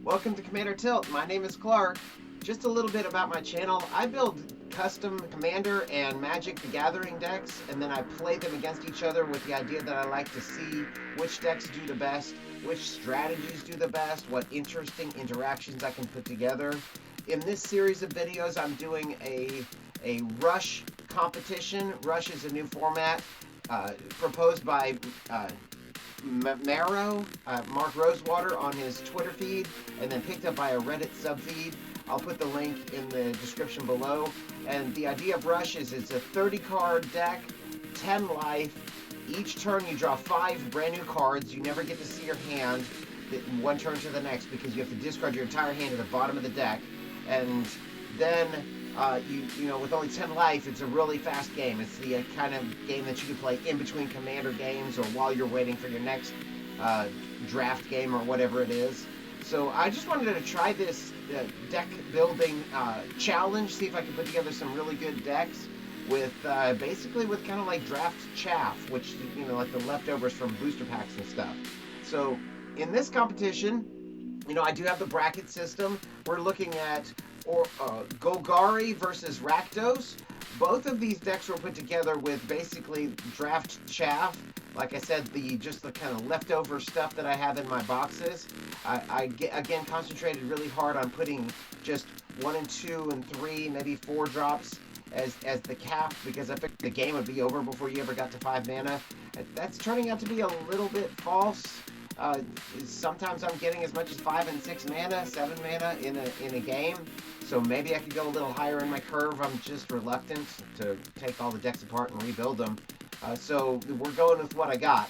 Welcome to Commander Tilt. My name is Clark. Just a little bit about my channel. I build custom Commander and Magic the Gathering decks, and then I play them against each other with the idea that I like to see which decks do the best, which strategies do the best, what interesting interactions I can put together. In this series of videos, I'm doing a Rush competition. Rush is a new format proposed by Mark Rosewater on his Twitter feed, and then picked up by a Reddit subfeed. I'll put the link in the description below. And the idea of Rush is it's a 30-card deck, 10 life. Each turn you draw 5 brand new cards. You never get to see your hand one turn to the next because you have to discard your entire hand at the bottom of the deck. And then you know, with only 10 life, it's a really fast game. It's the kind of game that you can play in between Commander games or while you're waiting for your next draft game or whatever it is. So I just wanted to try this deck building challenge, see if I can put together some really good decks with basically with kind of like draft chaff, which, you know, like the leftovers from booster packs and stuff. So in this competition, you know, I do have the bracket system. We're looking at Golgari versus Rakdos. Both of these decks were put together with basically draft chaff. Like I said, just the kind of leftover stuff that I have in my boxes. I again concentrated really hard on putting just 1 and 2 and 3, maybe 4 drops as the cap, because I figured the game would be over before you ever got to 5 mana. That's turning out to be a little bit false. Sometimes I'm getting as much as 5 and 6 mana, 7 mana in a game. So maybe I could go a little higher in my curve. I'm just reluctant to take all the decks apart and rebuild them. So we're going with what I got.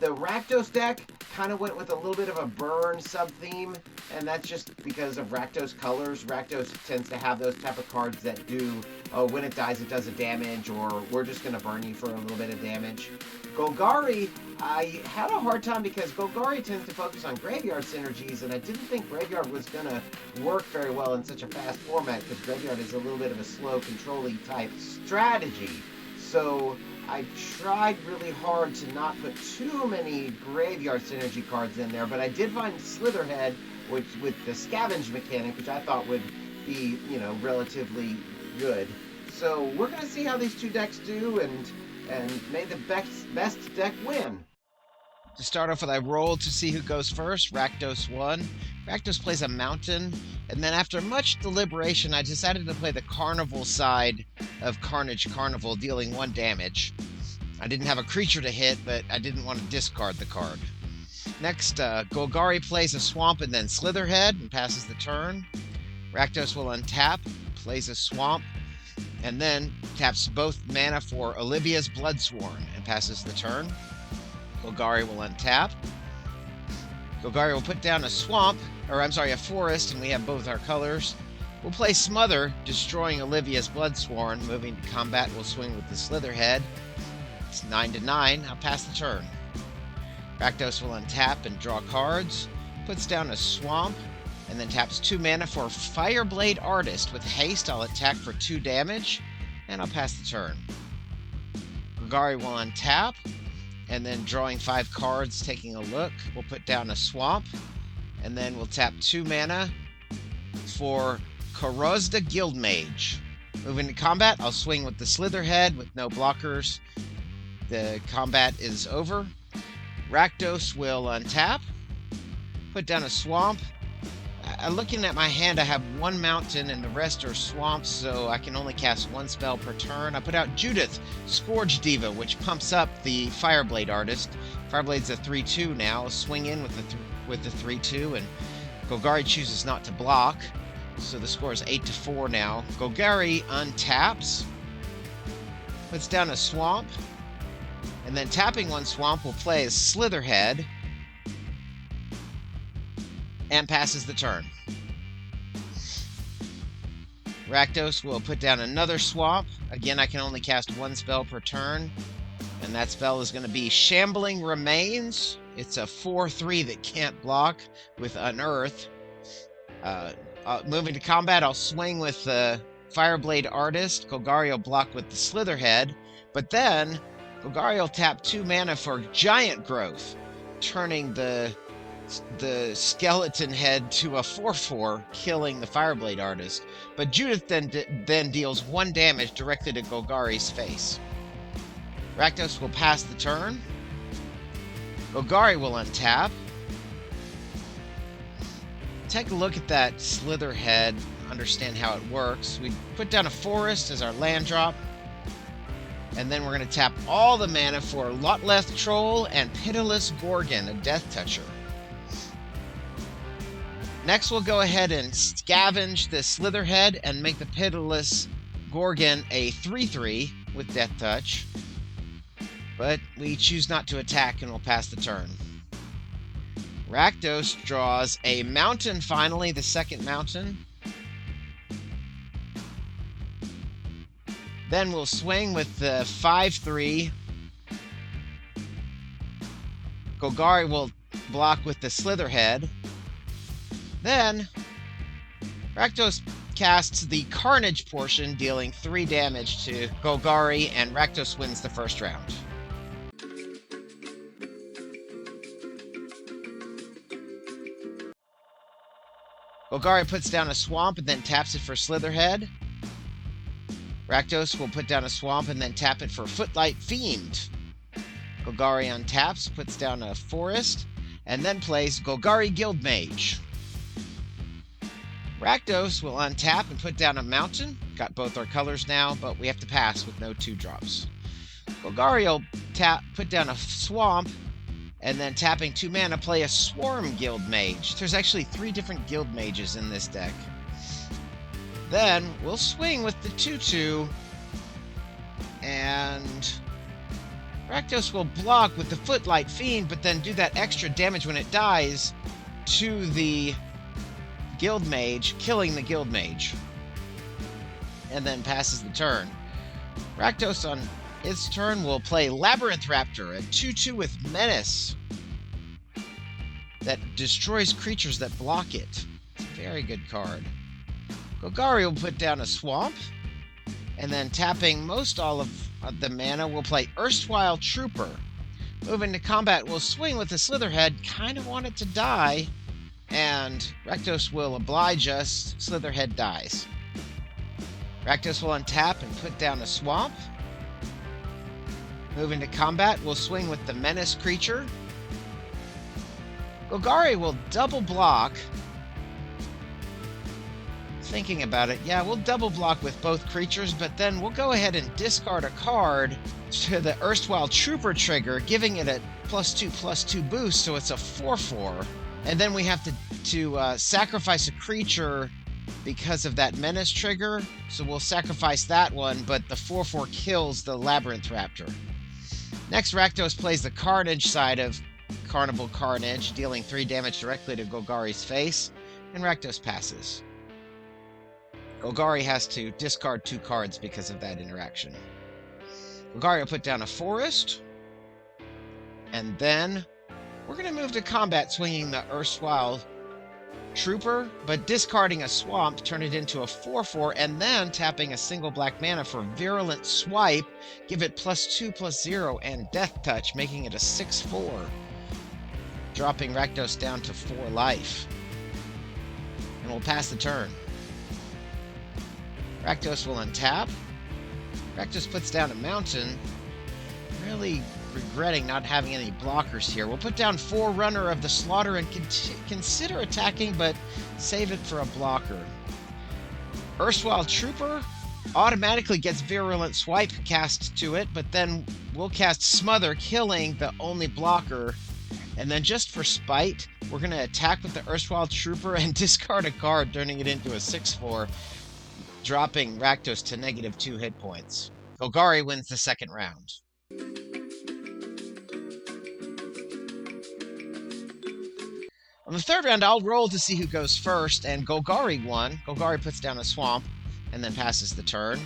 The Rakdos deck kind of went with a little bit of a burn sub-theme, and that's just because of Rakdos colors. Rakdos tends to have those type of cards that do, oh, when it dies it does a damage, or we're just going to burn you for a little bit of damage. Golgari, I had a hard time because Golgari tends to focus on graveyard synergies, and I didn't think graveyard was going to work very well in such a fast format because graveyard is a little bit of a slow, control-y type strategy. So I tried really hard to not put too many graveyard synergy cards in there, but I did find Slitherhead, which with the scavenge mechanic, which I thought would be, you know, relatively good. So we're going to see how these two decks do, and may the best deck win. To start off with, I rolled to see who goes first. Rakdos won. Rakdos plays a mountain, and then after much deliberation, I decided to play the Carnival side of Carnage Carnival, dealing 1 damage. I didn't have a creature to hit, but I didn't want to discard the card. Next, Golgari plays a swamp and then Slitherhead and passes the turn. Rakdos will untap, plays a swamp, and then taps both mana for Olivia's Bloodsworn and passes the turn. Golgari will untap. Golgari will put down a swamp, or I'm sorry, a forest, and we have both our colors. We'll play Smother, destroying Olivia's Bloodsworn. Moving to combat, we'll swing with the Slitherhead. It's 9/9. I'll pass the turn. Rakdos will untap and draw cards. Puts down a swamp, and then taps 2 mana for Fireblade Artist. With haste, I'll attack for 2 damage, and I'll pass the turn. Golgari will untap, and then drawing 5 cards, taking a look, we'll put down a swamp, and then we'll tap 2 mana for Korozda Guildmage. Moving to combat, I'll swing with the Slitherhead with no blockers. The combat is over. Rakdos will untap, put down a swamp. Looking at my hand, I have 1 mountain and the rest are swamps, so I can only cast 1 spell per turn. I put out Judith, Scourge Diva, which pumps up the Fireblade Artist. Fireblade's a 3/2 now. I'll swing in with the 3/2, and Golgari chooses not to block, so the score is 8/4 now. Golgari untaps, puts down a swamp, and then tapping 1 swamp will play as Slitherhead and passes the turn. Rakdos will put down another swamp. Again, I can only cast 1 spell per turn, and that spell is going to be Shambling Remains. It's a 4/3 that can't block with Unearth. Moving to combat, I'll swing with the Fireblade Artist. Golgari will block with the Slitherhead, but then Golgari will tap 2 mana for Giant Growth, turning the the skeleton head to a 4/4, killing the Fireblade artist. But Judith then deals 1 damage directly to Golgari's face. Rakdos will pass the turn. Golgari will untap. Take a look at that Slither head, understand how it works. We put down a forest as our land drop. And then we're going to tap all the mana for Lotleth Troll and Pitiless Gorgon, a Death Toucher. Next, we'll go ahead and scavenge the Slitherhead and make the Pitiless Gorgon a 3/3 with Death Touch. But we choose not to attack and we'll pass the turn. Rakdos draws a mountain finally, the second mountain. Then we'll swing with the 5/3. Golgari will block with the Slitherhead. Then Rakdos casts the Carnage portion, dealing 3 damage to Golgari, and Rakdos wins the first round. Golgari puts down a swamp and then taps it for Slitherhead. Rakdos will put down a swamp and then tap it for Footlight Fiend. Golgari untaps, puts down a forest, and then plays Golgari Guildmage. Rakdos will untap and put down a mountain. Got both our colors now, but we have to pass with no 2-drops. Golgari will put down a swamp, and then tapping 2 mana, play a Swarm Guildmage. There's actually 3 different Guildmages in this deck. Then we'll swing with the 2/2, and Rakdos will block with the Footlight Fiend, but then do that extra damage when it dies to the Guildmage, killing the Guildmage, and then passes the turn. Rakdos on its turn will play Labyrinth Raptor, a 2/2 with Menace that destroys creatures that block it. It's a very good card. Golgari will put down a swamp, and then tapping most all of the mana, we'll play Erstwhile Trooper. Moving to combat, we'll swing with the Slitherhead, kind of want it to die, and Rakdos will oblige us. Slitherhead dies. Rakdos will untap and put down a swamp. Moving to combat, we'll swing with the Menace creature. Golgari will double block. Thinking about it, yeah, we'll double block with both creatures, but then we'll go ahead and discard a card to the Erstwhile Trooper trigger, giving it a +2/+2 boost, so it's a 4/4. And then we have to sacrifice a creature because of that Menace trigger, so we'll sacrifice that one, but the 4/4 kills the Labyrinth Raptor. Next, Rakdos plays the Carnage side of Carnival Carnage, dealing 3 damage directly to Golgari's face, and Rakdos passes. Golgari has to discard 2 cards because of that interaction. Golgari will put down a forest, and then we're going to move to combat, swinging the Erstwhile Trooper, but discarding a swamp, turn it into a 4/4, and then tapping a single black mana for Virulent Swipe, give it +2/+0 and Death Touch, making it a 6/4, dropping Rakdos down to 4 life. And we'll pass the turn. Rakdos will untap. Rakdos puts down a mountain, really regretting not having any blockers here. We'll put down Forerunner of the Slaughter and consider attacking, but save it for a blocker. Erstwhile Trooper automatically gets Virulent Swipe cast to it, but then we'll cast Smother, killing the only blocker. And then just for spite, we're going to attack with the Erstwhile Trooper and discard a card, turning it into a 6/4, dropping Rakdos to -2 hit points. Golgari wins the second round. On the third round, I'll roll to see who goes first, and Golgari won. Golgari puts down a swamp and then passes the turn.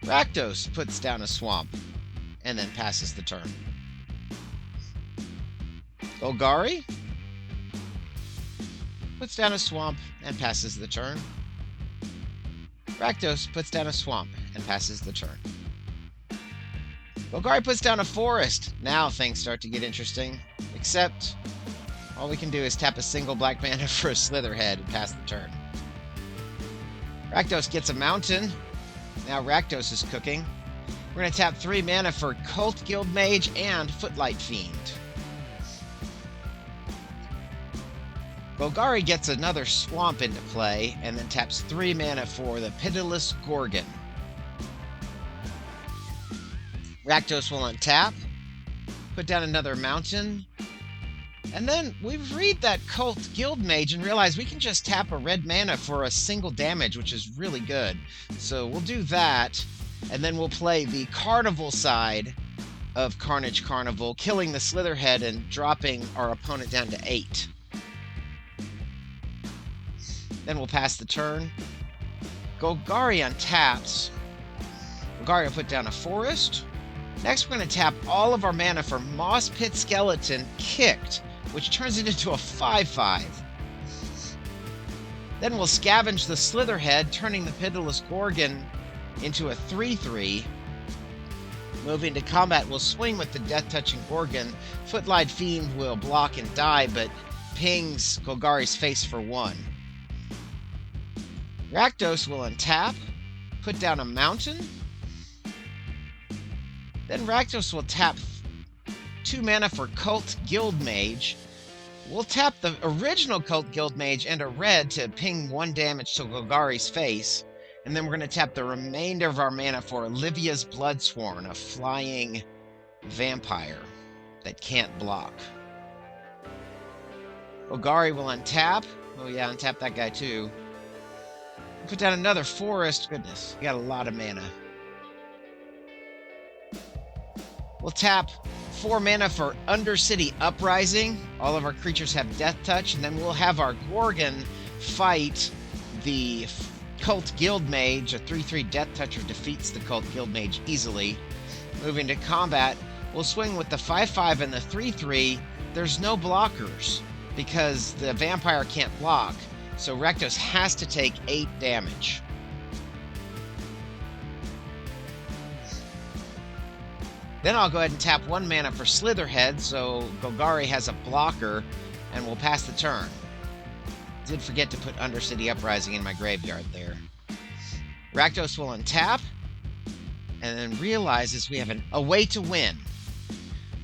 Rakdos puts down a swamp and then passes the turn. Golgari puts down a swamp and passes the turn. Rakdos puts down a swamp and passes the turn. Golgari puts down a forest. Now things start to get interesting, except All we can do is tap a single black mana for a Slitherhead and pass the turn. Rakdos gets a mountain. Now Rakdos is cooking. We're going to tap 3 mana for Cult Guild Mage and Footlight Fiend. Golgari gets another swamp into play, and then taps 3 mana for the Pitiless Gorgon. Rakdos will untap, put down another mountain, and then we read that Cult Guild Mage and realize we can just tap a red mana for a single damage, which is really good. So we'll do that, and then we'll play the Carnival side of Carnage Carnival, killing the Slitherhead and dropping our opponent down to 8. Then we'll pass the turn. Golgari untaps. Golgari will put down a forest. Next, we're going to tap all of our mana for Moss Pit Skeleton Kicked, which turns it into a 5/5. Then we'll scavenge the Slitherhead, turning the Pitiless Gorgon into a 3/3. Moving to combat, we'll swing with the Death-Touching Gorgon. Footlight Fiend will block and die, but pings Golgari's face for 1. Rakdos will untap, put down a mountain. Then Rakdos will tap 2 mana for Cult Guild Mage. We'll tap the original Cult Guild Mage and a red to ping 1 damage to Golgari's face. And then we're going to tap the remainder of our mana for Olivia's Bloodsworn, a flying vampire that can't block. Golgari will untap. Oh yeah, untap that guy too. Put down another forest. Goodness, we got a lot of mana. We'll tap 4 mana for Undercity Uprising. All of our creatures have Death Touch, and then we'll have our Gorgon fight the Cult Guild Mage. A 3/3 Death Toucher defeats the Cult Guild Mage easily. Moving to combat, we'll swing with the 5/5 and the 3/3. There's no blockers because the vampire can't block, so Rakdos has to take 8 damage. Then I'll go ahead and tap 1 mana for Slitherhead, so Golgari has a blocker, and we'll pass the turn. Did forget to put Undercity Uprising in my graveyard there. Rakdos will untap, and then realizes we have a way to win.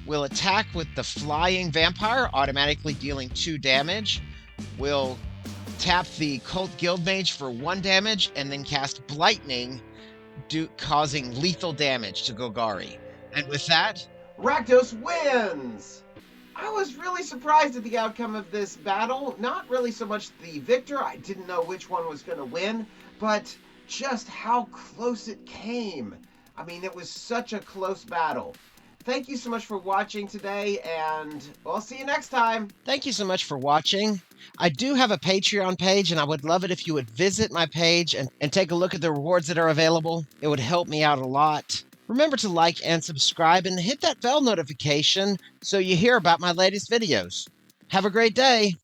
We'll attack with the Flying Vampire, automatically dealing 2 damage. We'll tap the Cult Guild Mage for 1 damage, and then cast Blightning, causing lethal damage to Golgari. And with that, Rakdos wins! I was really surprised at the outcome of this battle. Not really so much the victor, I didn't know which one was going to win, but just how close it came. I mean, it was such a close battle. Thank you so much for watching today, and we'll see you next time. Thank you so much for watching. I do have a Patreon page, and I would love it if you would visit my page and take a look at the rewards that are available. It would help me out a lot. Remember to like and subscribe and hit that bell notification so you hear about my latest videos. Have a great day.